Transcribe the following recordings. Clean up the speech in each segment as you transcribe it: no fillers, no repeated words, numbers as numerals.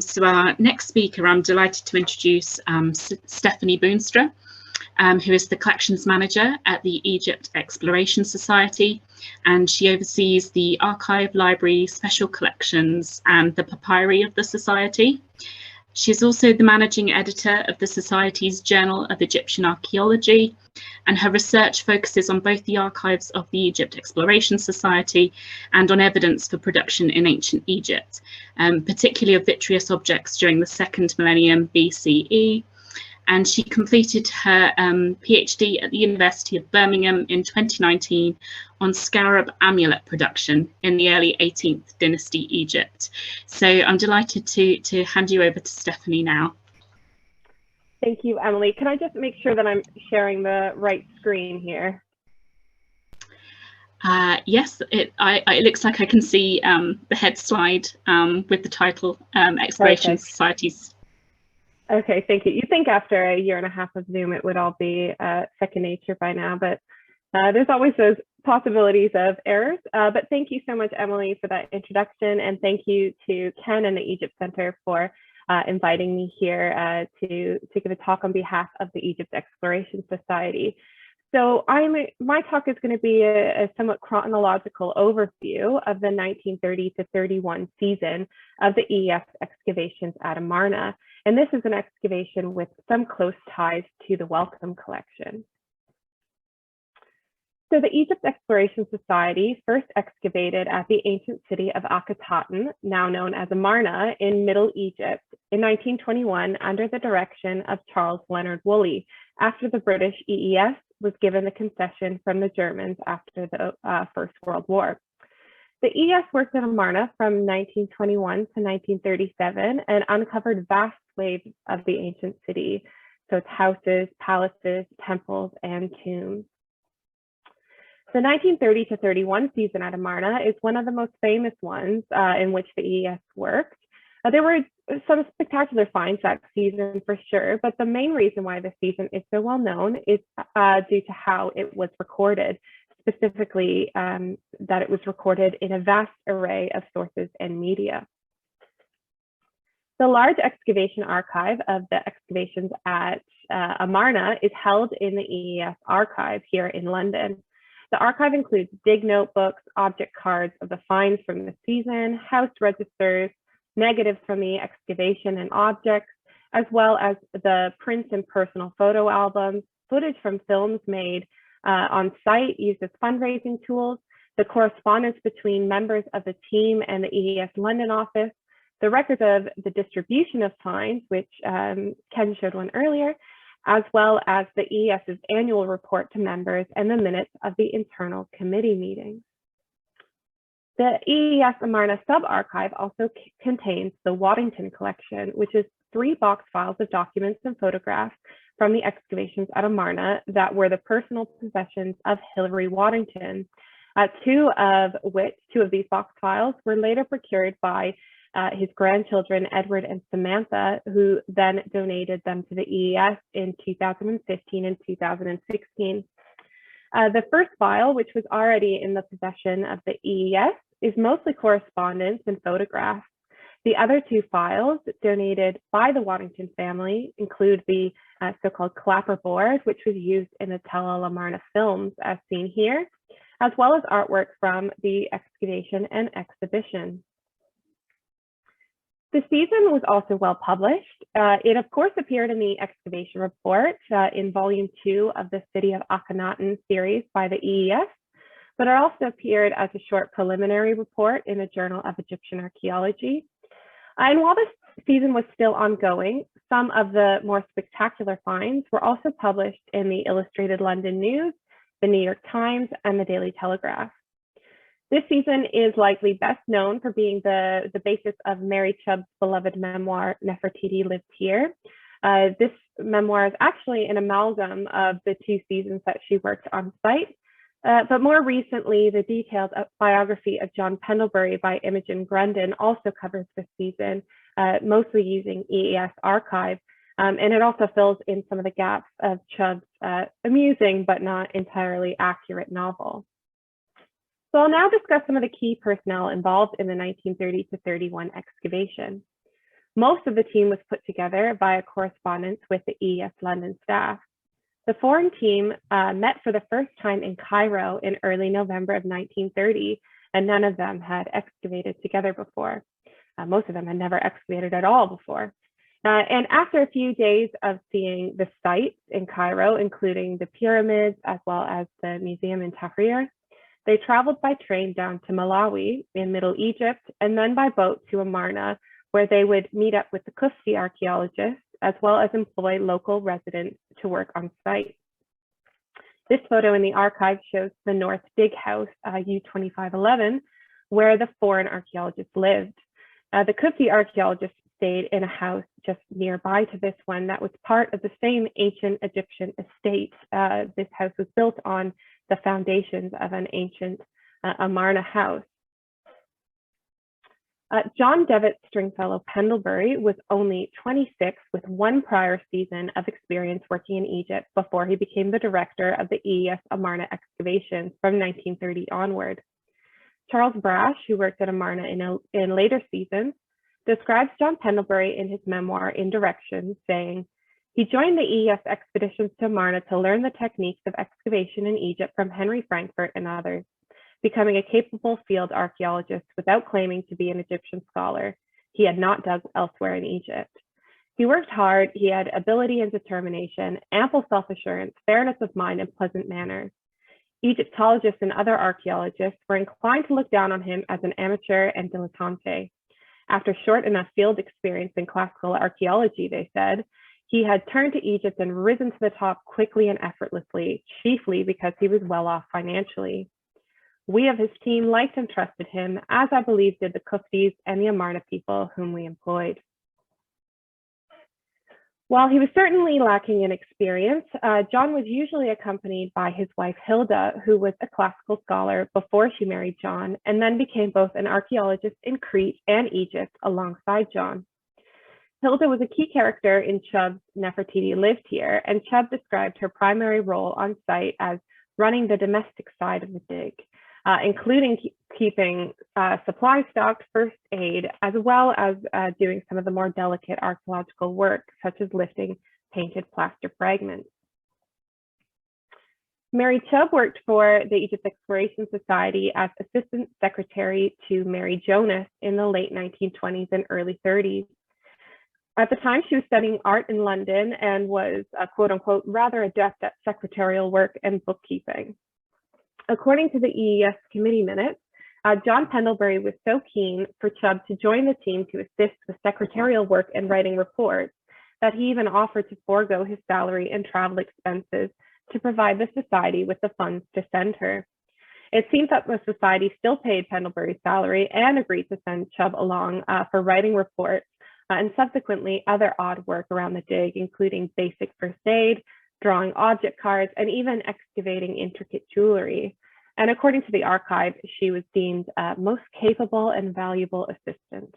So our next speaker, I'm delighted to introduce Stephanie Boonstra, who is the collections manager at the Egypt Exploration Society, and she oversees the archive, library, special collections, and the papyri of the Society. She's also the managing editor of the Society's Journal of Egyptian Archaeology, and her research focuses on both the archives of the Egypt Exploration Society and on evidence for production in ancient Egypt, particularly of vitreous objects during the 2nd millennium BCE. And she completed her PhD at the University of Birmingham in 2019 on scarab amulet production in the early 18th dynasty Egypt. So I'm delighted to hand you over to Stephanie now. Thank you, Emily. Can I just make sure that I'm sharing the right screen here? Yes, it looks like I can see the head slide with the title Exploration Societies. Okay, thank you. You'd think after a year and a half of Zoom, it would all be second nature by now, but there's always those possibilities of errors. But thank you so much, Emily, for that introduction. And thank you to Ken and the Egypt Center for inviting me here to give a talk on behalf of the Egypt Exploration Society. So my talk is going to be a somewhat chronological overview of the 1930 to 31 season of the EES excavations at Amarna. And this is an excavation with some close ties to the Wellcome collection. So the Egypt Exploration Society first excavated at the ancient city of Akhetaten, now known as Amarna, in Middle Egypt in 1921 under the direction of Charles Leonard Woolley, after the British EES was given the concession from the Germans after the First World War. The EES worked at Amarna from 1921 to 1937 and uncovered vast swathes of the ancient city, so its houses, palaces, temples, and tombs. The 1930 to 31 season at Amarna is one of the most famous ones in which the EES worked. There were some spectacular finds that season for sure, but the main reason why the season is so well known is due to how it was recorded, specifically that it was recorded in a vast array of sources and media. The large excavation archive of the excavations at Amarna is held in the EES archive here in London. The archive includes dig notebooks, object cards of the finds from the season, house registers, negatives from the excavation and objects, as well as the prints and personal photo albums, footage from films made on site used as fundraising tools, the correspondence between members of the team and the EES London office, the records of the distribution of finds, which Ken showed one earlier, as well as the EES's annual report to members and the minutes of the internal committee meetings. The EES Amarna sub-archive also contains the Waddington collection, which is 3 box files of documents and photographs from the excavations at Amarna that were the personal possessions of Hilary Waddington. Two of these box files were later procured by his grandchildren, Edward and Samantha, who then donated them to the EES in 2015 and 2016. The first file, which was already in the possession of the EES, is mostly correspondence and photographs. The other 2 files donated by the Waddington family include the so-called clapperboard, which was used in the Tel El Amarna films as seen here, as well as artwork from the excavation and exhibition. The season was also well published. It of course appeared in the excavation report in volume 2 of the City of Akhenaten series by the EES, but it also appeared as a short preliminary report in the Journal of Egyptian Archaeology. And while this season was still ongoing, some of the more spectacular finds were also published in the Illustrated London News, the New York Times, and the Daily Telegraph. This season is likely best known for being the basis of Mary Chubb's beloved memoir, Nefertiti Lived Here. This memoir is actually an amalgam of the 2 seasons that she worked on site. But more recently, the detailed biography of John Pendlebury by Imogen Grundon also covers this season, mostly using EES archive. And it also fills in some of the gaps of Chubb's amusing but not entirely accurate novel. So I'll now discuss some of the key personnel involved in the 1930 to 31 excavation. Most of the team was put together via correspondence with the EES London staff. The foreign team met for the first time in Cairo in early November of 1930, and none of them had excavated together before. Most of them had never excavated at all before. And after a few days of seeing the sites in Cairo, including the pyramids, as well as the museum in Tahrir, they traveled by train down to Malawi in Middle Egypt, and then by boat to Amarna, where they would meet up with the Kufti archaeologists, as well as employ local residents to work on site. This photo in the archive shows the North Dig House, U2511, where the foreign archaeologists lived. The Kufti archaeologists stayed in a house just nearby to this one that was part of the same ancient Egyptian estate. This house was built on the foundations of an ancient Amarna house. John Devitt Stringfellow Pendlebury was only 26 with one prior season of experience working in Egypt before he became the director of the EES Amarna excavations from 1930 onward. Charles Brash, who worked at Amarna in later seasons, describes John Pendlebury in his memoir In Directions, saying, he joined the EES expeditions to Amarna to learn the techniques of excavation in Egypt from Henry Frankfurt and others, becoming a capable field archaeologist without claiming to be an Egyptian scholar. He had not dug elsewhere in Egypt. He worked hard, he had ability and determination, ample self-assurance, fairness of mind, and pleasant manners. Egyptologists and other archaeologists were inclined to look down on him as an amateur and dilettante. After short enough field experience in classical archaeology, they said, he had turned to Egypt and risen to the top quickly and effortlessly, chiefly because he was well off financially. We of his team liked and trusted him, as I believe did the Kuftis and the Amarna people whom we employed. While he was certainly lacking in experience, John was usually accompanied by his wife Hilda, who was a classical scholar before she married John, and then became both an archaeologist in Crete and Egypt alongside John. Hilda was a key character in Chubb's Nefertiti Lived Here, and Chubb described her primary role on site as running the domestic side of the dig, including keeping supply stocked, first aid, as well as doing some of the more delicate archaeological work, such as lifting painted plaster fragments. Mary Chubb worked for the Egypt Exploration Society as assistant secretary to Mary Jonas in the late 1920s and early 30s. At the time, she was studying art in London and was, quote unquote, rather adept at secretarial work and bookkeeping. According to the EES committee minutes, John Pendlebury was so keen for Chubb to join the team to assist with secretarial work and writing reports that he even offered to forego his salary and travel expenses to provide the society with the funds to send her. It seems that the society still paid Pendlebury's salary and agreed to send Chubb along for writing reports and subsequently other odd work around the dig, including basic first aid, drawing object cards, and even excavating intricate jewelry. And according to the archive, she was deemed most capable and valuable assistant.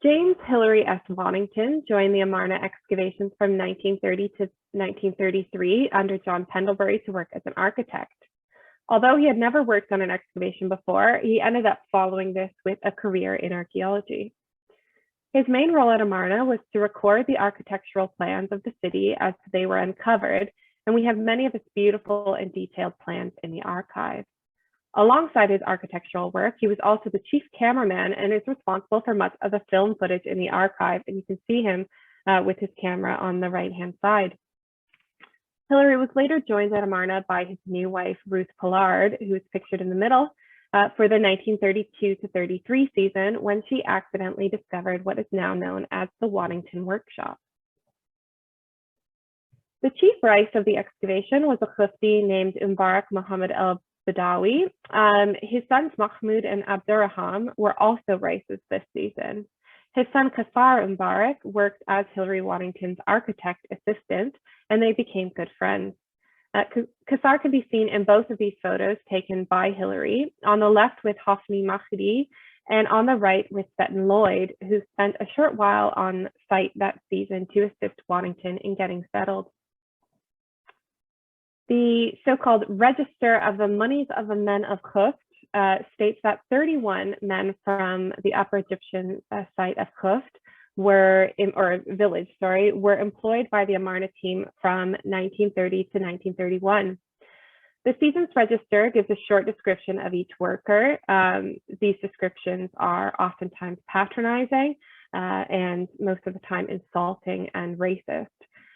James Hilary S. Waddington joined the Amarna excavations from 1930 to 1933 under John Pendlebury to work as an architect. Although he had never worked on an excavation before, he ended up following this with a career in archaeology. His main role at Amarna was to record the architectural plans of the city as they were uncovered, and we have many of his beautiful and detailed plans in the archive. Alongside his architectural work, he was also the chief cameraman and is responsible for much of the film footage in the archive, and you can see him with his camera on the right-hand side. Hilary was later joined at Amarna by his new wife, Ruth Pollard, who is pictured in the middle, for the 1932 to 33 season, when she accidentally discovered what is now known as the Waddington Workshop. The chief Rais of the excavation was a Khufti named Mubarak Muhammad al-Badawi. His sons Mahmoud and Abdurraham were also Raises this season. His son Kasar Mubarak worked as Hilary Waddington's architect assistant, and they became good friends. Kasar can be seen in both of these photos taken by Hilary, on the left with Hafni Mahdi, and on the right with Seton Lloyd, who spent a short while on site that season to assist Waddington in getting settled. The so-called Register of the Monies of the Men of Khuf, states that 31 men from the Upper Egyptian site of Khuft were were employed by the Amarna team from 1930 to 1931. The season's register gives a short description of each worker. These descriptions are oftentimes patronizing and most of the time insulting and racist.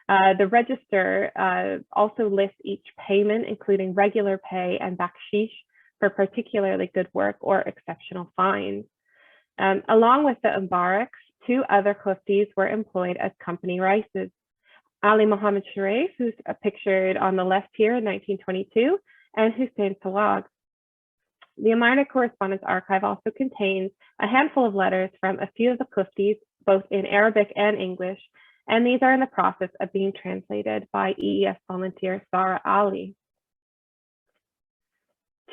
The register also lists each payment, including regular pay and bakshish for particularly good work or exceptional fines. Along with the Mbaraks, 2 other Khuftis were employed as company rices. Ali Mohammed Sharif, who's pictured on the left here in 1922, and Hussein Sawag. The Amarna Correspondence Archive also contains a handful of letters from a few of the Khuftis, both in Arabic and English, and these are in the process of being translated by EES volunteer Sarah Ali.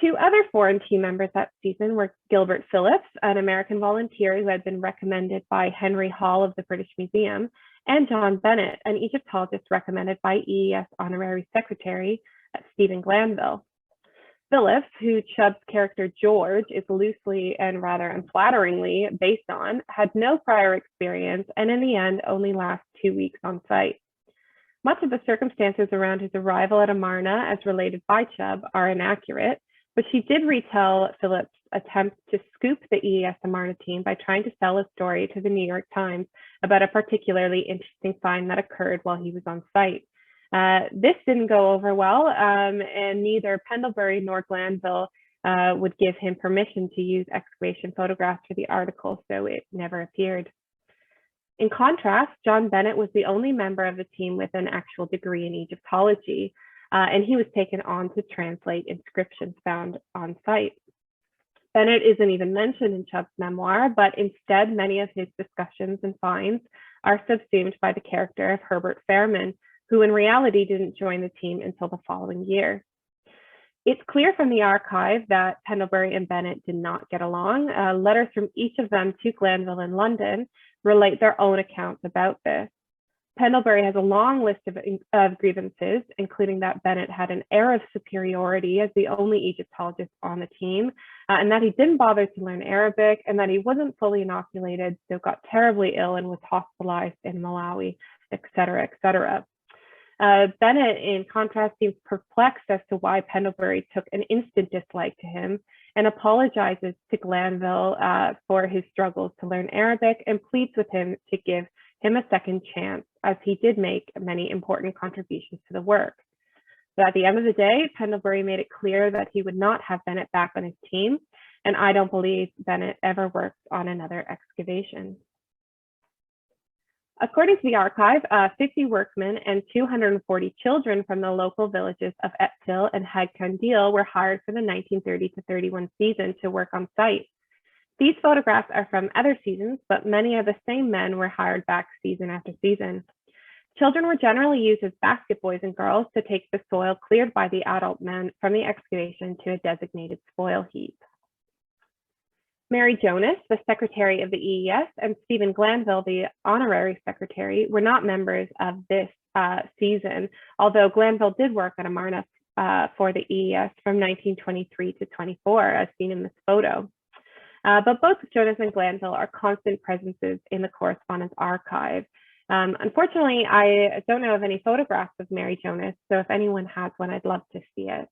2 other foreign team members that season were Gilbert Phillips, an American volunteer who had been recommended by Henry Hall of the British Museum, and John Bennett, an Egyptologist recommended by EES Honorary Secretary Stephen Glanville. Phillips, who Chubb's character George is loosely and rather unflatteringly based on, had no prior experience and in the end only lasts 2 weeks on site. Much of the circumstances around his arrival at Amarna, as related by Chubb, are inaccurate, but she did retell Phillips' attempt to scoop the EES Amarna team by trying to sell a story to the New York Times about a particularly interesting find that occurred while he was on site. This didn't go over well, and neither Pendlebury nor Glanville would give him permission to use excavation photographs for the article, so it never appeared. In contrast, John Bennett was the only member of the team with an actual degree in Egyptology, and he was taken on to translate inscriptions found on site. Bennett isn't even mentioned in Chubb's memoir, but instead many of his discussions and finds are subsumed by the character of Herbert Fairman, who in reality didn't join the team until the following year. It's clear from the archive that Pendlebury and Bennett did not get along. Letters from each of them to Glanville in London relate their own accounts about this. Pendlebury has a long list of grievances, including that Bennett had an air of superiority as the only Egyptologist on the team, and that he didn't bother to learn Arabic, and that he wasn't fully inoculated, so got terribly ill and was hospitalized in Malawi, etc., etc. Bennett, in contrast, seems perplexed as to why Pendlebury took an instant dislike to him and apologizes to Glanville for his struggles to learn Arabic and pleads with him to give him a second chance, as he did make many important contributions to the work. But at the end of the day, Pendlebury made it clear that he would not have Bennett back on his team, and I don't believe Bennett ever worked on another excavation. According to the archive, 50 workmen and 240 children from the local villages of Eptil and Hagkandil were hired for the 1930 to 31 season to work on site. These photographs are from other seasons, but many of the same men were hired back season after season. Children were generally used as basket boys and girls to take the soil cleared by the adult men from the excavation to a designated spoil heap. Mary Jonas, the secretary of the EES, and Stephen Glanville, the honorary secretary, were not members of this season, although Glanville did work at Amarna for the EES from 1923 to 24, as seen in this photo. But both Jonas and Glanville are constant presences in the correspondence archive. Unfortunately, I don't know of any photographs of Mary Jonas, so if anyone has one, I'd love to see it.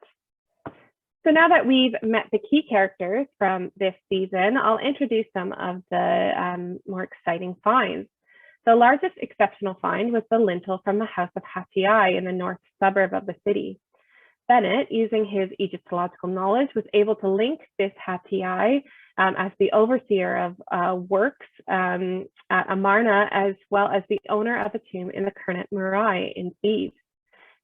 So now that we've met the key characters from this season, I'll introduce some of the more exciting finds. The largest exceptional find was the lintel from the house of Hatiai in the north suburb of the city. Bennett, using his Egyptological knowledge, was able to link this Hatiai as the overseer of works at Amarna, as well as the owner of a tomb in the Kernet Murai in Thebes.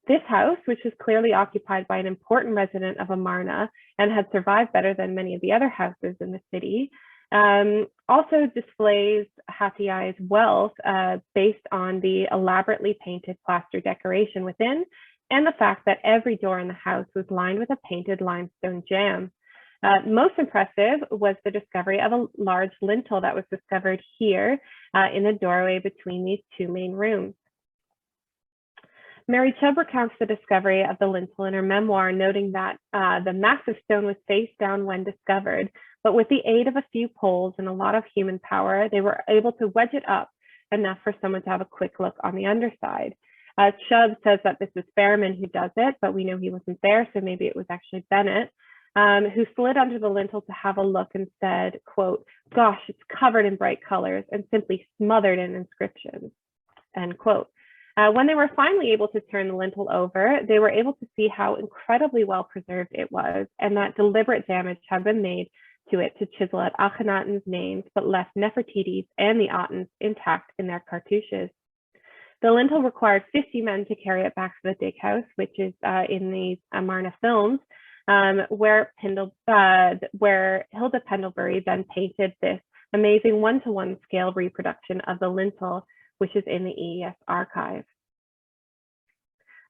This house, which was clearly occupied by an important resident of Amarna and had survived better than many of the other houses in the city, also displays Hatiai's wealth based on the elaborately painted plaster decoration within and the fact that every door in the house was lined with a painted limestone jamb. Most impressive was the discovery of a large lintel that was discovered here in the doorway between these two main rooms. Mary Chubb recounts the discovery of the lintel in her memoir, noting that the massive stone was face down when discovered, but with the aid of a few poles and a lot of human power, they were able to wedge it up enough for someone to have a quick look on the underside. Chubb says that this was Fairman who does it, but we know he wasn't there, so maybe it was actually Bennett, who slid under the lintel to have a look and said, quote, "Gosh, it's covered in bright colors and simply smothered in inscriptions," end quote. When they were finally able to turn the lintel over, they were able to see how incredibly well preserved it was, and that deliberate damage had been made to it to chisel out Akhenaten's names, but left Nefertiti's and the Aten's intact in their cartouches. The lintel required 50 men to carry it back to the dig house, which is in these Amarna films, where Hilda Pendlebury then painted this amazing one-to-one scale reproduction of the lintel, which is in the EES archive.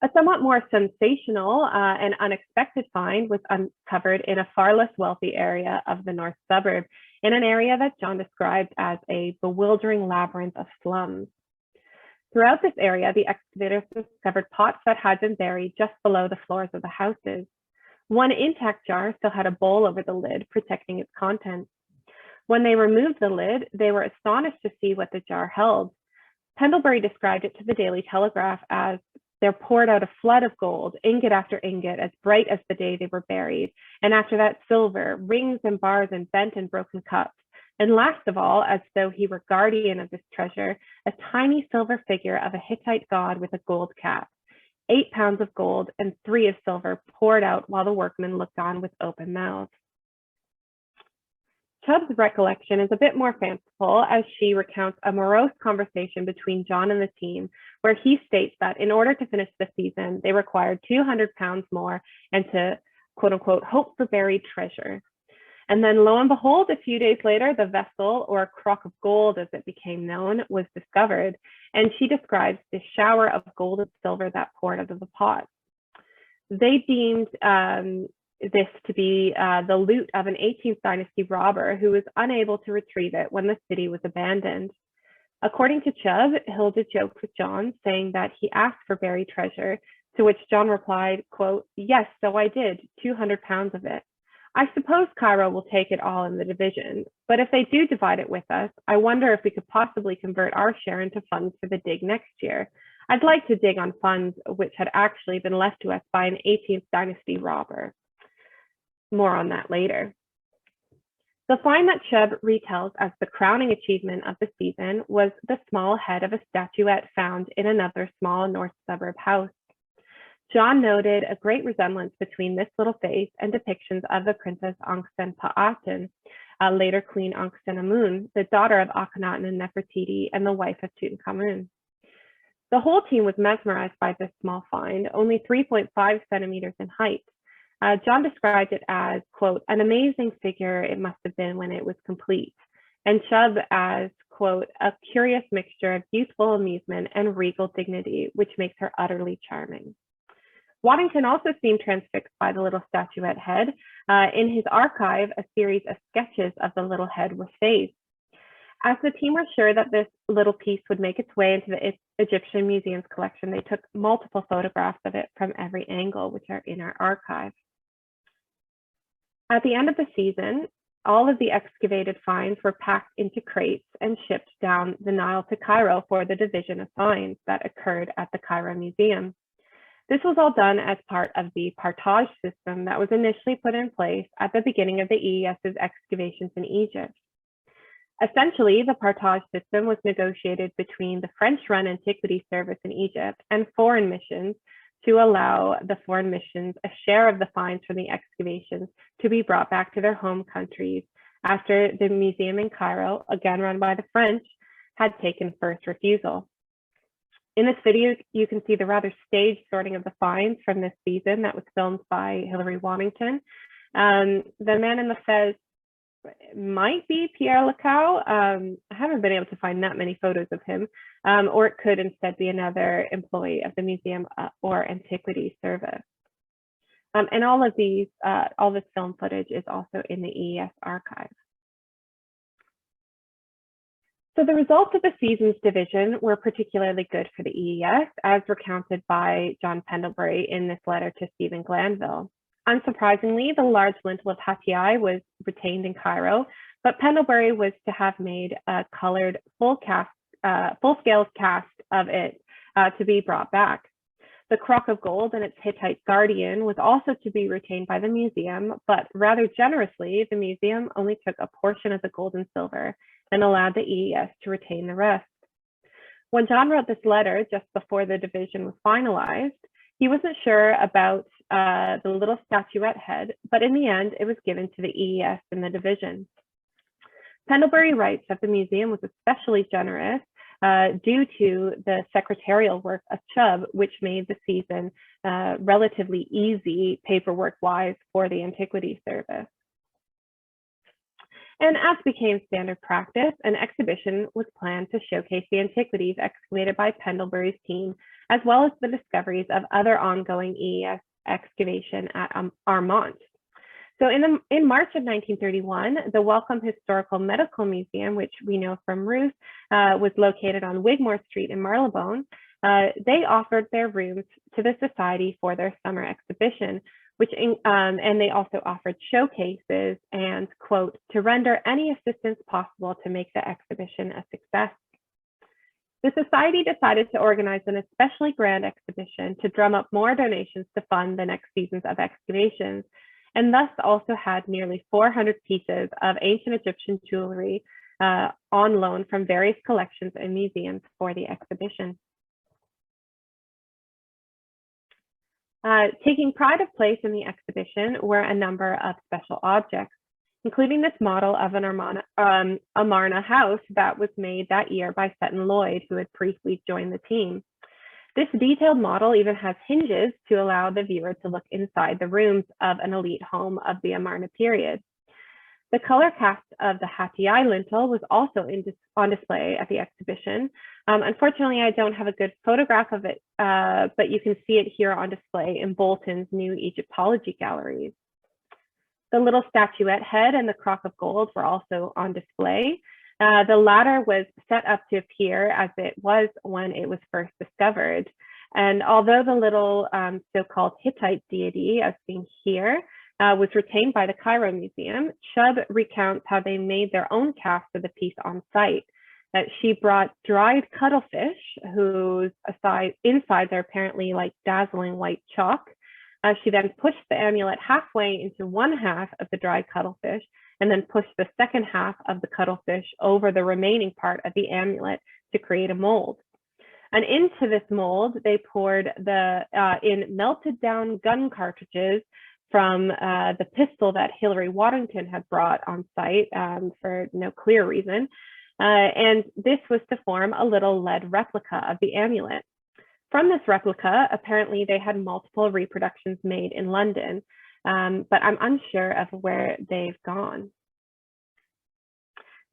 A somewhat more sensational and unexpected find was uncovered in a far less wealthy area of the north suburb, in an area that John described as a bewildering labyrinth of slums. Throughout this area, the excavators discovered pots that had been buried just below the floors of the houses. One intact jar still had a bowl over the lid, protecting its contents. When they removed the lid, they were astonished to see what the jar held. Pendlebury described it to the Daily Telegraph as, "There poured out a flood of gold, ingot after ingot, as bright as the day they were buried, and after that silver, rings and bars and bent and broken cups. And last of all, as though he were guardian of this treasure, a tiny silver figure of a Hittite god with a gold cap. 8 pounds of gold and 3 of silver poured out while the workmen looked on with open mouths." Chubb's recollection is a bit more fanciful, as she recounts a morose conversation between John and the team, where he states that in order to finish the season, they required 200 pounds more and to, quote unquote, hope for buried treasure. And then lo and behold, a few days later, the vessel, or crock of gold as it became known, was discovered. And she describes the shower of gold and silver that poured out of the pot. They deemed this to be the loot of an 18th dynasty robber who was unable to retrieve it when the city was abandoned. According to Chubb, Hilda joked with John, saying that he asked for buried treasure, to which John replied, quote, "Yes, so I did, 200 pounds of it. I suppose Cairo will take it all in the division, but if they do divide it with us, I wonder if we could possibly convert our share into funds for the dig next year. I'd like to dig on funds which had actually been left to us by an 18th dynasty robber." More on that later. The find that Chubb retells as the crowning achievement of the season was the small head of a statuette found in another small north suburb house. John noted a great resemblance between this little face and depictions of the Princess Ankhsen-Pa'aten, later Queen Ankhsenamun, the daughter of Akhenaten and Nefertiti and the wife of Tutankhamun. The whole team was mesmerized by this small find, only 3.5 centimeters in height. John described it as, quote, "an amazing figure it must have been when it was complete," and Chubb as, quote, "a curious mixture of youthful amusement and regal dignity, which makes her utterly charming." Waddington also seemed transfixed by the little statuette head. In his archive, a series of sketches of the little head were saved. As the team were sure that this little piece would make its way into the Egyptian Museum's collection, they took multiple photographs of it from every angle, which are in our archive. At the end of the season, all of the excavated finds were packed into crates and shipped down the Nile to Cairo for the division of finds that occurred at the Cairo Museum. This was all done as part of the partage system that was initially put in place at the beginning of the EES's excavations in Egypt. Essentially, the partage system was negotiated between the French-run Antiquity Service in Egypt and foreign missions to allow the foreign missions a share of the finds from the excavations to be brought back to their home countries after the museum in Cairo, again run by the French, had taken first refusal. In this video, you can see the rather staged sorting of the finds from this season that was filmed by Hilary Waddington. The man in the fez might be Pierre Lecow. I haven't been able to find that many photos of him, or it could instead be another employee of the museum or antiquity service. And all of these, all this film footage is also in the EES archive. So the results of the seasons division were particularly good for the EES, as recounted by John Pendlebury in this letter to Stephen Glanville. Unsurprisingly, the large lintel of Hatiai was retained in Cairo, but Pendlebury was to have made a colored full-scale cast of it to be brought back. The crock of gold and its Hittite guardian was also to be retained by the museum, but rather generously, the museum only took a portion of the gold and silver and allowed the EES to retain the rest. When John wrote this letter just before the division was finalized, he wasn't sure about the little statuette head, but in the end, it was given to the EES in the division. Pendlebury writes that the museum was especially generous due to the secretarial work of Chubb, which made the season relatively easy paperwork-wise for the Antiquities Service. And as became standard practice, an exhibition was planned to showcase the antiquities excavated by Pendlebury's team, as well as the discoveries of other ongoing EES excavation at Armant. So in March of 1931, the Wellcome Historical Medical Museum, which we know from Ruth, was located on Wigmore Street in Marylebone. They offered their rooms to the Society for their summer exhibition, and they also offered showcases and, quote, to render any assistance possible to make the exhibition a success. The Society decided to organize an especially grand exhibition to drum up more donations to fund the next seasons of excavations, and thus also had nearly 400 pieces of ancient Egyptian jewelry on loan from various collections and museums for the exhibition. Taking pride of place in the exhibition were a number of special objects, including this model of an Amarna house that was made that year by Seton Lloyd, who had briefly joined the team. This detailed model even has hinges to allow the viewer to look inside the rooms of an elite home of the Amarna period. The color cast of the Hatiai lintel was also on display at the exhibition. Unfortunately, I don't have a good photograph of it, but you can see it here on display in Bolton's new Egyptology galleries. The little statuette head and the crock of gold were also on display. The latter was set up to appear as it was when it was first discovered. And although the little so-called Hittite deity, as seen here, was retained by the Cairo Museum, Chubb recounts how they made their own cast of the piece on site. She brought dried cuttlefish, whose insides are apparently like dazzling white chalk. She then pushed the amulet halfway into one half of the dried cuttlefish, and then pushed the second half of the cuttlefish over the remaining part of the amulet to create a mold. And into this mold, they poured in melted down gun cartridges from the pistol that Hilary Waddington had brought on site for no clear reason. And this was to form a little lead replica of the amulet. From this replica, apparently they had multiple reproductions made in London, but I'm unsure of where they've gone.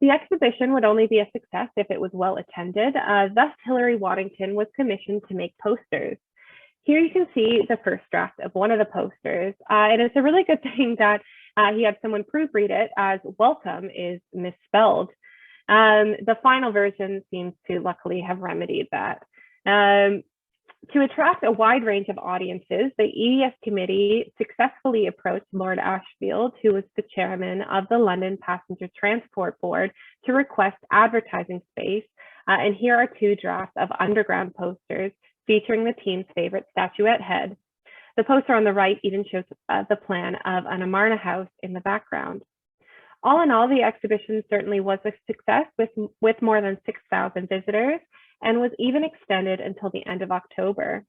The exhibition would only be a success if it was well attended. Thus, Hilary Waddington was commissioned to make posters. Here you can see the first draft of one of the posters, and it's a really good thing that he had someone proofread it, as welcome is misspelled. The final version seems to luckily have remedied that. To attract a wide range of audiences, the EES committee successfully approached Lord Ashfield, who was the chairman of the London Passenger Transport Board, to request advertising space. And here are two drafts of underground posters featuring the team's favorite statuette head. The poster on the right even shows the plan of an Amarna house in the background. All in all, the exhibition certainly was a success with more than 6,000 visitors, and was even extended until the end of October.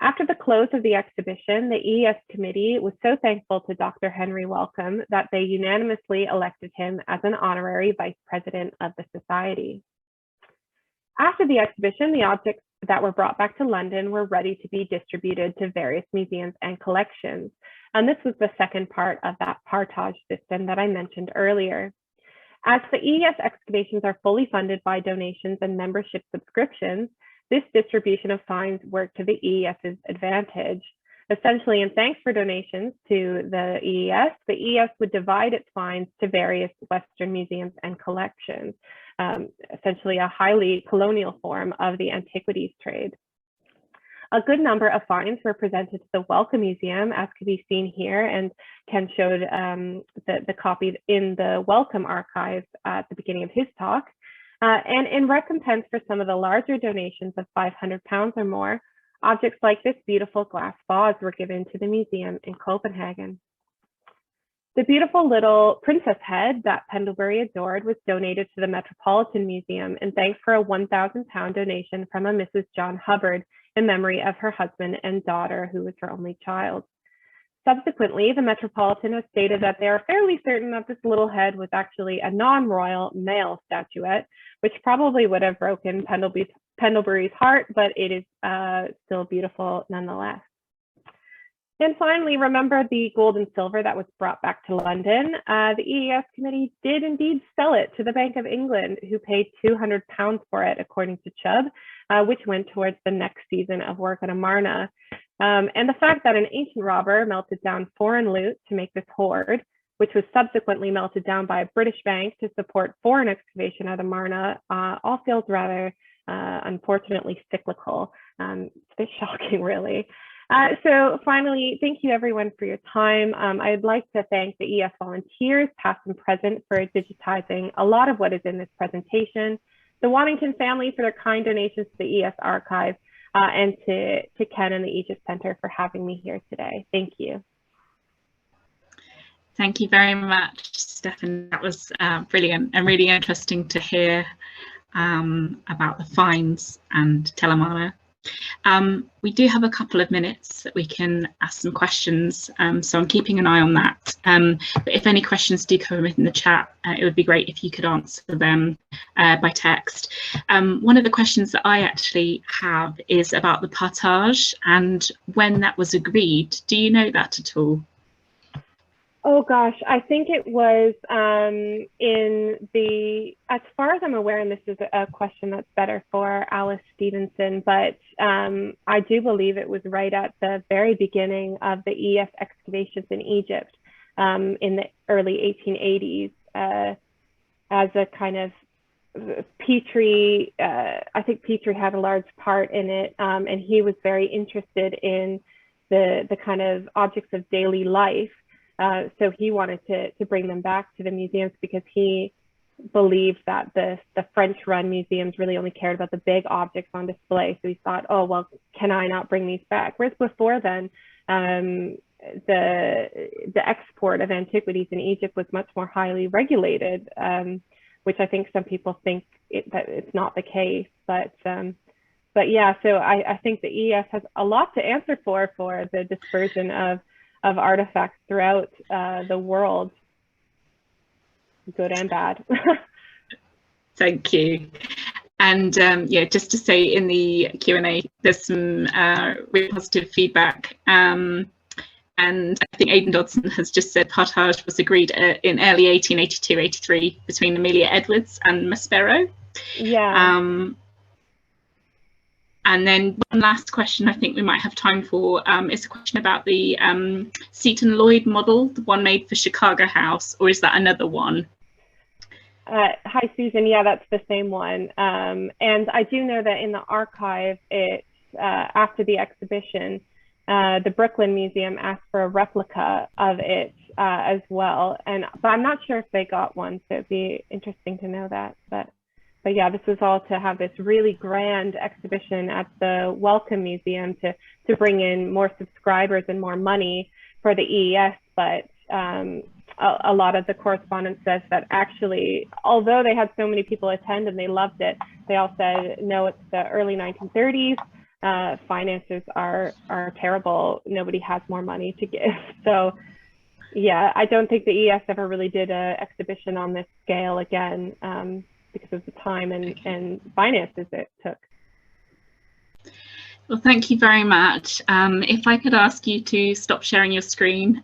After the close of the exhibition, the EES committee was so thankful to Dr. Henry Wellcome that they unanimously elected him as an honorary vice president of the society. After the exhibition, the objects that were brought back to London were ready to be distributed to various museums and collections. And this was the second part of that partage system that I mentioned earlier. As the EES excavations are fully funded by donations and membership subscriptions, this distribution of finds worked to the EES's advantage. Essentially, in thanks for donations to the EES would divide its finds to various Western museums and collections. essentially a highly colonial form of the antiquities trade. A good number of finds were presented to the Welcome Museum, as can be seen here, and Ken showed the copy in the Welcome archive at the beginning of his talk. And in recompense for some of the larger donations of 500 pounds or more, objects like this beautiful glass vase were given to the museum in Copenhagen. The beautiful little princess head that Pendlebury adored was donated to the Metropolitan Museum in thanks for a 1,000 pound donation from a Mrs. John Hubbard in memory of her husband and daughter, who was her only child. Subsequently, the Metropolitan has stated that they are fairly certain that this little head was actually a non-royal male statuette, which probably would have broken Pendlebury's heart, but it is still beautiful nonetheless. And finally, remember the gold and silver that was brought back to London. The EES committee did indeed sell it to the Bank of England, who paid 200 pounds for it, according to Chubb, which went towards the next season of work at Amarna. And the fact that an ancient robber melted down foreign loot to make this hoard, which was subsequently melted down by a British bank to support foreign excavation at Amarna, all feels rather, unfortunately, cyclical. It's a bit shocking, really. So finally, thank you everyone for your time. I'd like to thank the EES volunteers, past and present, for digitizing a lot of what is in this presentation, the Waddington family for their kind donations to the EES archive, and to Ken and the Egypt Center for having me here today. Thank you. Thank you very much, Stefan. That was brilliant and really interesting to hear about the finds and Tel Amarna. We do have a couple of minutes that we can ask some questions, so I'm keeping an eye on that. But if any questions do come in the chat, it would be great if you could answer them by text. One of the questions that I actually have is about the partage and when that was agreed. Do you know that at all? Oh gosh, I think it was as far as I'm aware, and this is a question that's better for Alice Stevenson, but I do believe it was right at the very beginning of the EES excavations in Egypt in the early 1880s as a kind of Petrie, I think Petrie had a large part in it, and he was very interested in the kind of objects of daily life. So he wanted to bring them back to the museums because he believed that the French-run museums really only cared about the big objects on display. So he thought, oh, well, can I not bring these back? Whereas before then, the export of antiquities in Egypt was much more highly regulated, which I think some people think that it's not the case. But yeah, so I think the EES has a lot to answer for the dispersion of artifacts throughout the world, good and bad. Thank you. And yeah, just to say in the Q&A, there's some really positive feedback. And I think Aidan Dodson has just said partage was agreed in early 1882-83 between Amelia Edwards and Maspero. Yeah. And then one last question I think we might have time for is a question about the Seton Lloyd model, the one made for Chicago House, or is that another one? Hi, Susan. Yeah, that's the same one. And I do know that in the archive, after the exhibition, the Brooklyn Museum asked for a replica of it as well. But I'm not sure if they got one, so it'd be interesting to know that. But yeah, this was all to have this really grand exhibition at the Welcome Museum to bring in more subscribers and more money for the EES. But a lot of the correspondence says that actually, although they had so many people attend and they loved it, they all said, no, it's the early 1930s. Finances are terrible. Nobody has more money to give. So yeah, I don't think the EES ever really did an exhibition on this scale again. Because of the time and finances it took. Well, thank you very much. If I could ask you to stop sharing your screen,